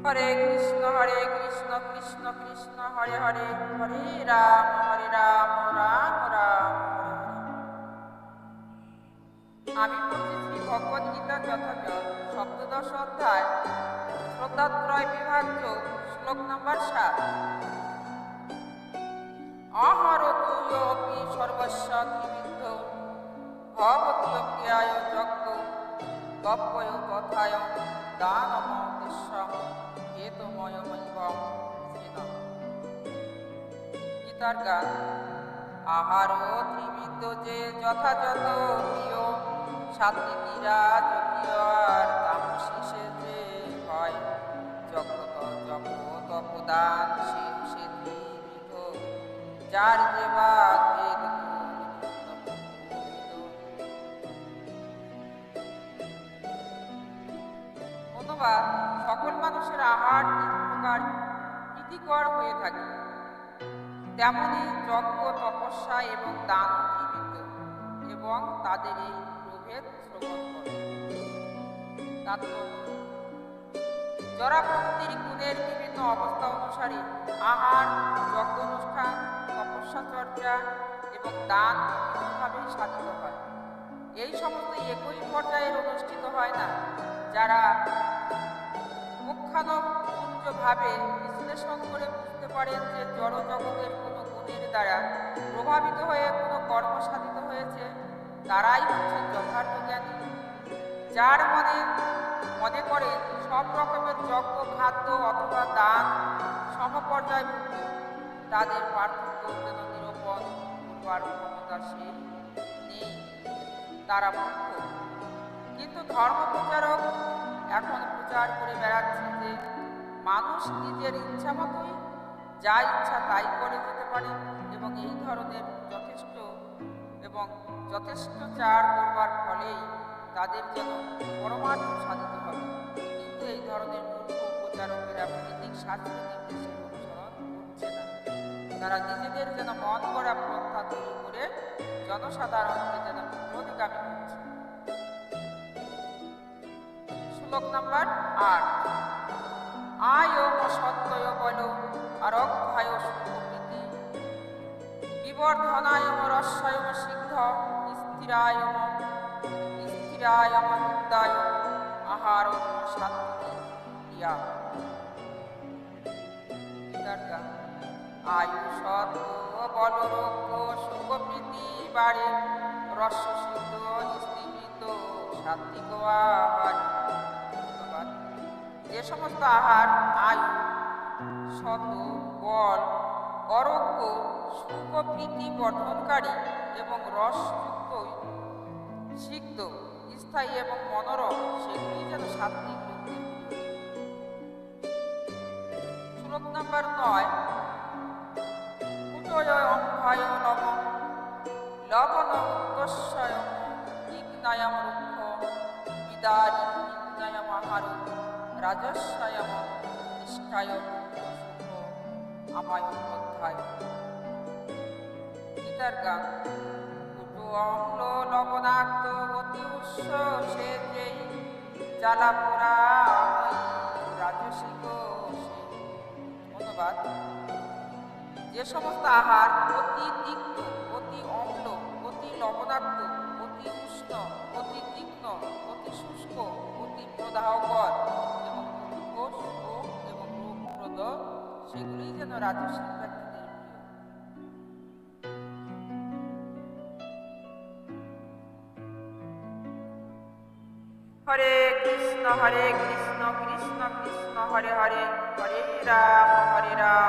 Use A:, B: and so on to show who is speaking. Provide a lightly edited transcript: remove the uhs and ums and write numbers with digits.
A: হরে কৃষ্ণ কৃষ্ণ কৃষ্ণ হরে হরে, হরে রাম রাম রাম হরে হরে। আমি পড়ছি শ্রী ভগবদ গীতার যথাযথ সপ্তদশ অধ্যায় শ্রদ্ধাত্রয় বিভাজ্য শ্লোক নম্বর 7। অহরতুয়োপি সর্বস্ব ত্রিবিদ্ধ ভবতি অজ্ঞায় যজ্ঞ গপ্পয় তথায় দানমদেশ্বম হেতুময়মৈবম শ্রীণম। গীতার গান। আহার ত্রিবিদ্ধ যে যথাযথ প্রিয়, সাত্বিকীরা যোগীয় আর তামসী যে হয়, যজ্ঞ তপদান সে ত্রিবিধ, যার যে বাদ বেদ অনুবাদ। সকল মানুষের আহার তিন প্রকার প্রীতিকর হয়ে থাকে, তেমনি যজ্ঞ, তপস্যা এবং দান ত্রিবিধ, এবং তাদের এই প্রভেদ শ্রবণ করে। তাৎপর্য: জরা প্রকৃতির গুণের বিভিন্ন অবস্থা অনুসারে আহার, যজ্ঞ অনুষ্ঠান, তপস্যা চর্চা এবং দান বিভিন্নভাবেই সাধিত হয়। এই সমস্ত একই পর্যায়ের অনুষ্ঠিত হয় না। যারা পুঙ্খানুপুঙ্খভাবে বিশ্লেষণ করে বুঝতে পারেন যে জড় জগতের কোনো গুণের দ্বারা প্রভাবিত হয়ে কোনো কর্ম সাধিত হয়েছে, তারাই হচ্ছেন যথার্থ জ্ঞানী। যার মনে করেন সব রকমের যজ্ঞ, খাদ্য অথবা দান সমপর্যায়ভুক্ত, তাদের পার্থক্য যেন নিরূপণ করবার ক্ষমতা সেই নেই, তারা মূর্খ। কিন্তু ধর্ম প্রচারক এখন প্রচার করে বেড়াচ্ছে যে মানুষ নিজের ইচ্ছা মতোই যা ইচ্ছা তাই করে যেতে পারে, এবং এই ধরনের যথেষ্টচার করবার ফলেই তাদের যেন পরমার্থ সাধিত হবে। কিন্তু এই ধরনের মূর্খ প্রচারকেরা বৈদিক শাস্ত্র নির্দেশের অনুসরণ করছে না। তারা নিজেদের যেন মন গড়া প্রথা তৈরি করে জনসাধারণকে যেন বিপথগামী করছে। শ্লোক নম্বর 8। আয়ম সত্যয় বল আরক্ষায় সুখপ্রীতি বিবর্ধনায়ম রস্যয়ম সিদ্ধ স্থিরায়ম হৃদায় আহার সাত্বিকা। আয়ু সত্য বলরোগ্য সুখপ্রীতি বাড়ে, রস্য সিদ্ধ স্থিমিত সাত্বিক আহার। যে সমস্ত আহার আয়ু, সত, বল, আরোগ্য, সুখ, প্রীতি বর্ধনকারী এবং রসযুক্ত, সিদ্ধ, স্থায়ী এবং মনোরম, সেগুলি যেন সাত্বিক লোকদের। শ্লোক নম্বর 9। কুটয় অম্ভায় লবণ লবণ উদ্দস্যয় ইগ্নায়ম রুক্ষ বিদারি ইগ্নায়ম আহার রাজস্বয়ম নিষ্ঠায় সুখ আমায় অধ্যায়। গীতার গান। কুটো অম্ল লবণাক্ত অতি উৎস সে যেই, জ্বালা পোড়া রাজসিক সে। অনুবাদ। যে সমস্ত আহার অতি তিক্ত, অতি অম্ল, অতি লবণাক্ত, অতি উষ্ণ, অতি তীক্ষ্ণ, অতি শুষ্ক, অতি প্রদাহকর এবং রোগপ্রদ, সেগুলি যেন রাজসিক ব্যক্তিদের প্রিয়। হরে কৃষ্ণ কৃষ্ণ কৃষ্ণ হরে হরে, হরে রাম